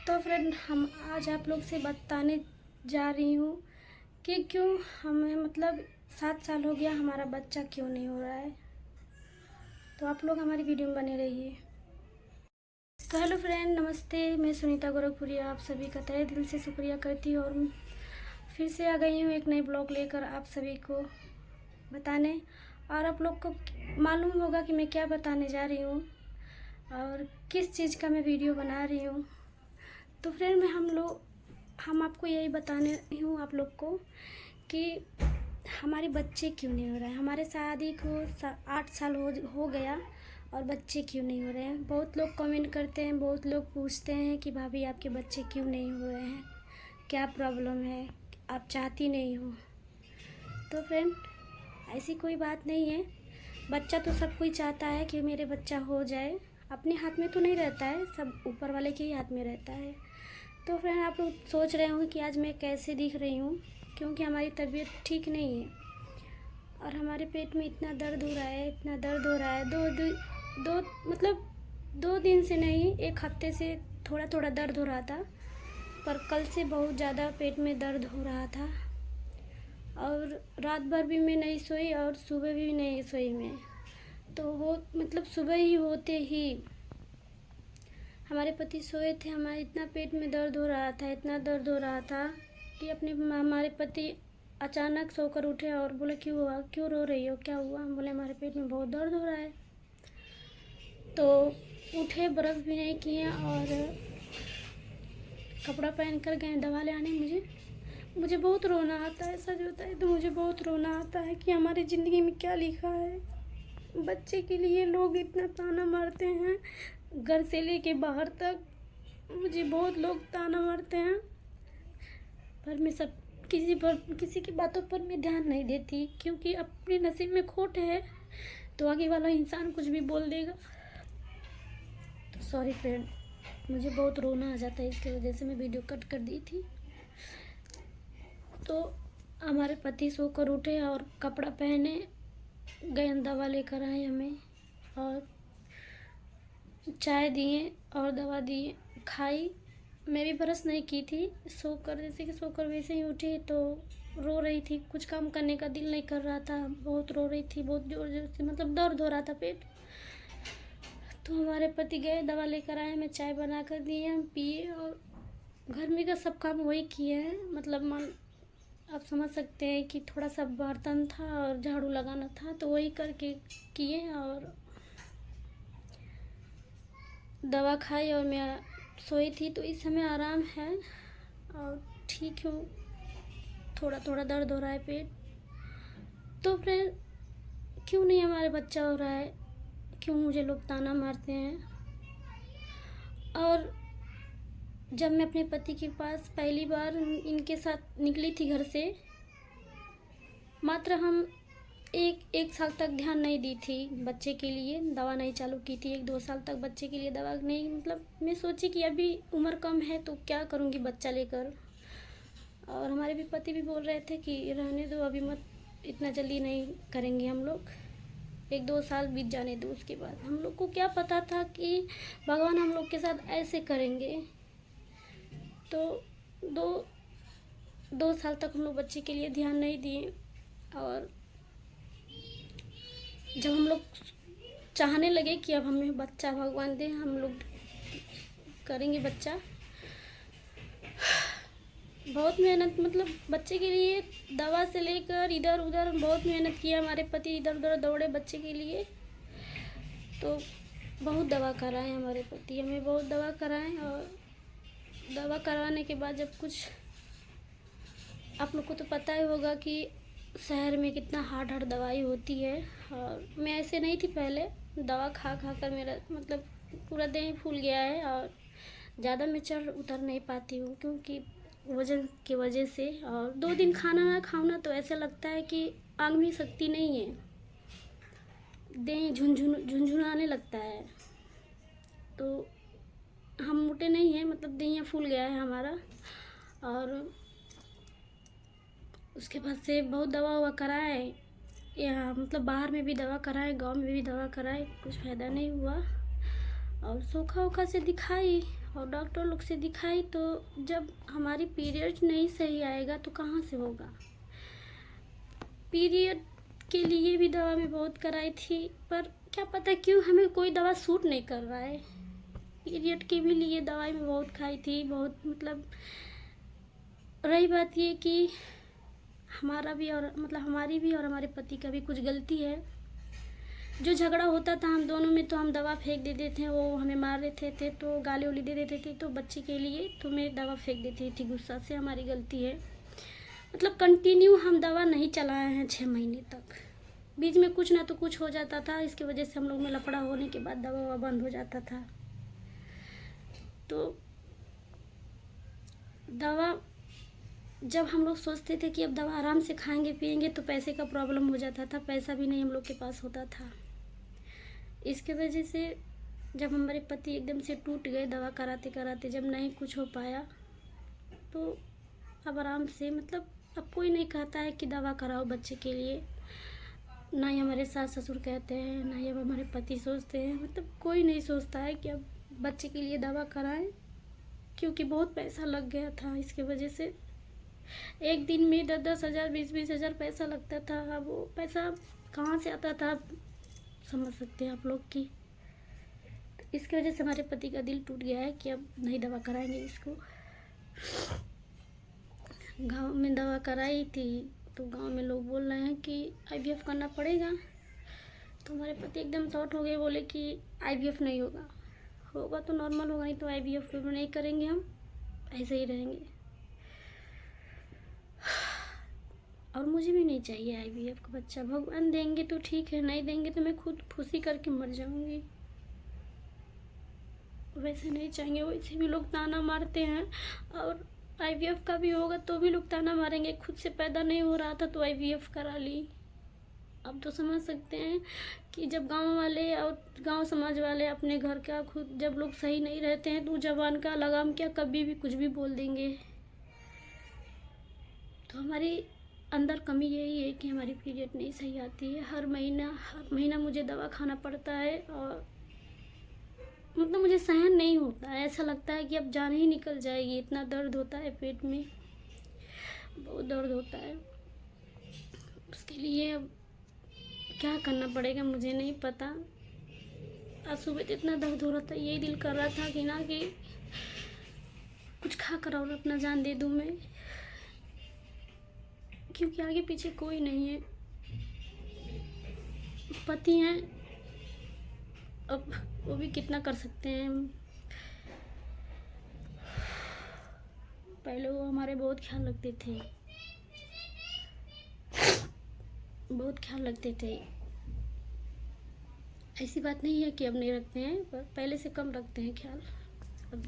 तो फ्रेंड हम आज आप लोग से बताने जा रही हूँ कि क्यों हमें 7 साल हो गया हमारा बच्चा क्यों नहीं हो रहा है। तो आप लोग हमारी वीडियो में बने रहिए। तो हेलो फ्रेंड, नमस्ते। मैं सुनीता गोरखपुरी आप सभी का तहे दिल से शुक्रिया करती हूँ और फिर से आ गई हूँ एक नई ब्लॉग लेकर आप सभी को बताने। और आप लोग को मालूम होगा कि मैं क्या बताने जा रही हूँ और किस चीज़ का मैं वीडियो बना रही हूँ। तो फ्रेंड हम आपको यही बताने हूँ आप लोग को कि हमारे बच्चे क्यों नहीं हो रहे हैं। हमारे शादी को 8 साल हो गया और बच्चे क्यों नहीं हो रहे हैं। बहुत लोग कमेंट करते हैं, बहुत लोग पूछते हैं कि भाभी आपके बच्चे क्यों नहीं हो रहे हैं, क्या प्रॉब्लम है, आप चाहती नहीं हो। तो फ्रेंड ऐसी कोई बात नहीं है। बच्चा तो सब कोई चाहता है कि मेरे बच्चा हो जाए। अपने हाथ में तो नहीं रहता है, सब ऊपर वाले के ही हाथ में रहता है। तो फ्रेंड आप लोग सोच रहे होंगे कि आज मैं कैसे दिख रही हूँ, क्योंकि हमारी तबीयत ठीक नहीं है और हमारे पेट में इतना दर्द हो रहा है, इतना दर्द हो रहा है। दो दिन से नहीं, एक हफ्ते से थोड़ा थोड़ा दर्द हो रहा था, पर कल से बहुत ज़्यादा पेट में दर्द हो रहा था। और रात भर भी मैं नहीं सोई और सुबह भी नहीं सोई मैं। तो सुबह ही होते ही हमारे पति सोए थे। हमारे इतना पेट में दर्द हो रहा था, इतना दर्द हो रहा था कि हमारे पति अचानक सोकर उठे और बोले क्यों हुआ, क्यों रो रही हो, क्या हुआ। हम बोले हमारे पेट में बहुत दर्द हो रहा है। तो उठे, ब्रश भी नहीं किए और कपड़ा पहन कर गए दवा ले आने। मुझे बहुत रोना आता है, सच बताए तो मुझे बहुत रोना आता है कि हमारी ज़िंदगी में क्या लिखा है। बच्चे के लिए लोग इतना ताना मारते हैं, घर से लेके बाहर तक मुझे बहुत लोग ताना मारते हैं, पर मैं किसी की बातों पर मैं ध्यान नहीं देती, क्योंकि अपने नसीब में खोट है तो आगे वाला इंसान कुछ भी बोल देगा। तो सॉरी फ्रेंड, मुझे बहुत रोना आ जाता है, इसकी वजह से मैं वीडियो कट कर दी थी। तो हमारे पति सोकर उठे और कपड़ा पहने गए, दवा लेकर आए हमें और चाय दिए और दवा दिए, खाई। मैं भी ब्रश नहीं की थी, सोकर वैसे ही उठी तो रो रही थी। कुछ काम करने का दिल नहीं कर रहा था, बहुत रो रही थी, बहुत ज़ोर ज़ोर से, दर्द हो रहा था पेट। तो हमारे पति गए, दवा लेकर आए, मैं चाय बना कर दिए, हम पिए और घर में का सब काम वही किए हैं। आप समझ सकते हैं कि थोड़ा सा बर्तन था और झाड़ू लगाना था, तो वही करके किए और दवा खाई और मैं सोई थी। तो इस समय आराम है और ठीक हूँ, थोड़ा थोड़ा दर्द हो रहा है पेट। तो फिर क्यों नहीं हमारे बच्चा हो रहा है, क्यों मुझे लोग ताना मारते हैं। और जब मैं अपने पति के पास पहली बार इनके साथ निकली थी घर से, मात्र हम एक साल तक ध्यान नहीं दी थी बच्चे के लिए, दवा नहीं चालू की थी। 1-2 साल तक बच्चे के लिए दवा नहीं, मैं सोची कि अभी उम्र कम है तो क्या करूँगी बच्चा लेकर। और हमारे भी पति भी बोल रहे थे कि रहने दो, अभी मत, इतना जल्दी नहीं करेंगे हम लोग, 1-2 साल बीत जाने दो, उसके बाद। हम लोग को क्या पता था कि भगवान हम लोग के साथ ऐसे करेंगे। तो दो साल तक हम लोग बच्चे के लिए ध्यान नहीं दिए और जब हम लोग चाहने लगे कि अब हमें बच्चा भगवान दे, हम लोग करेंगे बच्चा, बहुत मेहनत, बच्चे के लिए दवा से लेकर इधर उधर बहुत मेहनत किया। हमारे पति इधर उधर दौड़े बच्चे के लिए, तो बहुत दवा कराए हमारे पति, हमें बहुत दवा कराएं। और दवा कराने के बाद जब कुछ, आप लोग को तो पता ही होगा कि शहर में कितना हार्ड दवाई होती है। और मैं ऐसे नहीं थी पहले, दवा खा खा कर मेरा पूरा देह फूल गया है और ज़्यादा मैं चढ़ उतर नहीं पाती हूँ, क्योंकि वजन की वजह से। और 2 दिन खाना ना खाऊँ ना तो ऐसा लगता है कि आंग में शक्ति नहीं है, देह झुनझुनाने लगता है। तो हम मोटे नहीं हैं, देह फूल गया है हमारा। और उसके बाद से बहुत दवा ववा कराए, यहाँ बाहर में भी दवा कराए, गांव में भी दवा कराए, कुछ फ़ायदा नहीं हुआ। और सोखा ओखा से दिखाई और डॉक्टर लोग से दिखाई तो जब हमारी पीरियड नहीं सही आएगा तो कहाँ से होगा। पीरियड के लिए भी दवा मैं बहुत कराई थी, पर क्या पता क्यों हमें कोई दवा सूट नहीं कर रहा है। पीरियड के भी लिए दवाई मैं बहुत खाई थी, बहुत मतलब रही बात ये कि हमारा भी और मतलब हमारी भी और हमारे पति का भी कुछ गलती है। जो झगड़ा होता था हम दोनों में तो हम दवा फेंक देते थे, वो हमें मार देते थे तो गाली उली दे देते थे, तो बच्चे के लिए तो मैं दवा फेंक देती थी गुस्सा से। हमारी गलती है, मतलब कंटिन्यू हम दवा नहीं चलाए हैं 6 महीने तक। बीच में कुछ ना तो कुछ हो जाता था, इसकी वजह से हम लोग में लफड़ा होने के बाद दवा बंद हो जाता था। तो दवा जब हम लोग सोचते थे कि अब दवा आराम से खाएंगे पिएंगे तो पैसे का प्रॉब्लम हो जाता था, पैसा भी नहीं हम लोग के पास होता था। इसके वजह से जब हमारे पति एकदम से टूट गए दवा कराते कराते, जब नहीं कुछ हो पाया तो अब आराम से मतलब अब कोई नहीं कहता है कि दवा कराओ बच्चे के लिए। ना ही हमारे सास ससुर कहते हैं, ना ही अब हमारे पति सोचते हैं, मतलब कोई नहीं सोचता है कि अब बच्चे के लिए दवा कराएं, क्योंकि बहुत पैसा लग गया था। इसके वजह से एक दिन में 10-10 हज़ार 20-20 हज़ार पैसा लगता था। अब वो पैसा कहाँ से आता था समझ सकते हैं आप लोग की। इसकी वजह से हमारे पति का दिल टूट गया है कि अब नहीं दवा कराएंगे इसको। गांव में दवा कराई थी तो गांव में लोग बोल रहे हैं कि IVF करना पड़ेगा, तो हमारे पति एकदम शॉर्ट हो गए, बोले कि IVF नहीं होगा, होगा तो नॉर्मल होगा, नहीं तो IVF नहीं करेंगे, हम ऐसे ही रहेंगे। और मुझे भी नहीं चाहिए IVF का बच्चा। भगवान देंगे तो ठीक है, नहीं देंगे तो मैं खुद फुंसी करके मर जाऊंगी। वैसे नहीं चाहिए, वैसे भी लोग ताना मारते हैं, और IVF का भी होगा तो भी लोग ताना मारेंगे। खुद से पैदा नहीं हो रहा था तो IVF करा ली। अब तो समझ सकते हैं कि जब गांव वाले और गांव समाज वाले अपने घर का खुद जब लोग सही नहीं रहते हैं तो जबान का लगाम क्या कभी भी कुछ भी बोल देंगे। तो हमारी अंदर कमी यही है कि हमारी पीरियड नहीं सही आती है। हर महीना मुझे दवा खाना पड़ता है, और मतलब मुझे सहन नहीं होता है। ऐसा लगता है कि अब जान ही निकल जाएगी, इतना दर्द होता है पेट में, बहुत दर्द होता है। उसके लिए अब क्या करना पड़ेगा मुझे नहीं पता। आज सुबह तो इतना दर्द हो रहा था, यही दिल कर रहा था कि ना कि कुछ खा कर और अपना जान दे दूँ मैं, क्योंकि आगे पीछे कोई नहीं है। पति हैं, अब वो भी कितना कर सकते हैं। पहले वो हमारे बहुत ख्याल रखते थे, बहुत ख्याल रखते थे। ऐसी बात नहीं है कि अब नहीं रखते हैं, पर पहले से कम रखते हैं ख्याल अब।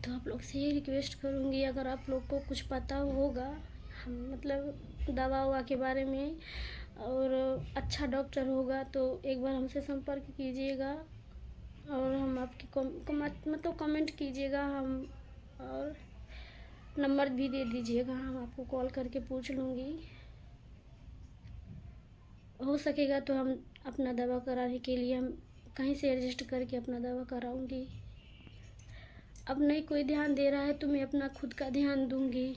तो आप लोग से ये रिक्वेस्ट करूँगी, अगर आप लोग को कुछ पता होगा हम मतलब दवा ववा के बारे में और अच्छा डॉक्टर होगा तो एक बार हमसे संपर्क कीजिएगा, और हम आपकी मतलब कमेंट कीजिएगा, हम और नंबर भी दे दीजिएगा, हम आपको कॉल करके पूछ लूँगी। हो सकेगा तो हम अपना दवा कराने के लिए हम कहीं से एडजस्ट करके अपना दवा कराऊँगी। अब नहीं कोई ध्यान दे रहा है तो मैं अपना खुद का ध्यान दूँगी,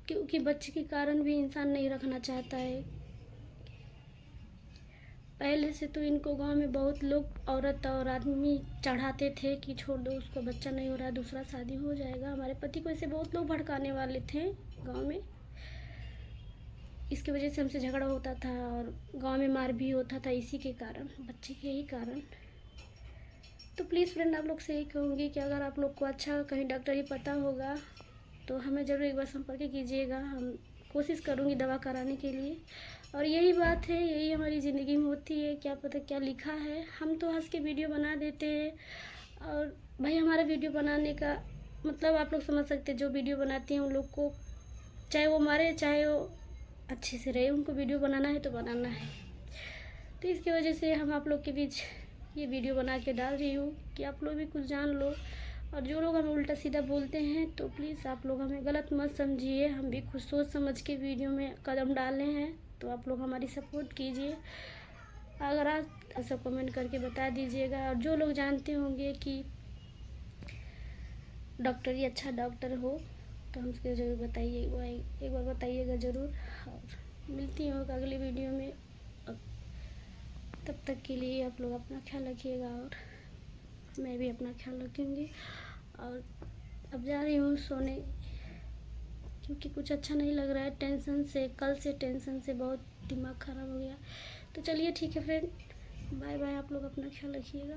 क्योंकि बच्चे के कारण भी इंसान नहीं रखना चाहता है। पहले से तो इनको गांव में बहुत लोग औरत और आदमी चढ़ाते थे कि छोड़ दो उसको, बच्चा नहीं हो रहा है, दूसरा शादी हो जाएगा। हमारे पति को ऐसे बहुत लोग भड़काने वाले थे गांव में। इसकी वजह से हमसे झगड़ा होता था और गांव में मार भी होता था, इसी के कारण, बच्चे के ही कारण। तो प्लीज़ फ्रेंड आप लोग से यही कहूँगी कि अगर आप लोग को अच्छा कहीं डॉक्टरी पता होगा तो हमें ज़रूर एक बार संपर्क कीजिएगा। हम कोशिश करूँगी दवा कराने के लिए। और यही बात है, यही हमारी ज़िंदगी में होती है, क्या पता क्या लिखा है। हम तो हंस के वीडियो बना देते हैं, और भाई हमारा वीडियो बनाने का मतलब आप लोग समझ सकते हैं, जो वीडियो बनाती हैं उन लोग को चाहे वो मारे चाहे वो अच्छे से रहे, उनको वीडियो बनाना है तो बनाना है। तो इसकी वजह से हम आप लोग के बीच ये वीडियो बना के डाल रही हूँ कि आप लोग भी कुछ जान लो। और जो लोग हमें उल्टा सीधा बोलते हैं तो प्लीज़ आप लोग हमें गलत मत समझिए, हम भी कुछ सोच समझ के वीडियो में कदम डाले हैं, तो आप लोग हमारी सपोर्ट कीजिए। अगर आप ऐसा कमेंट करके बता दीजिएगा। और जो लोग जानते होंगे कि डॉक्टर ही अच्छा डॉक्टर हो तो हमको ज़रूर बताइए, एक बार बताइएगा ज़रूर। और मिलती हूँ अगली वीडियो में। तब तक के लिए आप लोग अपना ख्याल रखिएगा और मैं भी अपना ख्याल रखूँगी। और अब जा रही हूँ सोने, क्योंकि कुछ अच्छा नहीं लग रहा है टेंशन से। कल से टेंशन से बहुत दिमाग ख़राब हो गया। तो चलिए ठीक है फ्रेंड, बाय बाय। आप लोग अपना ख्याल रखिएगा।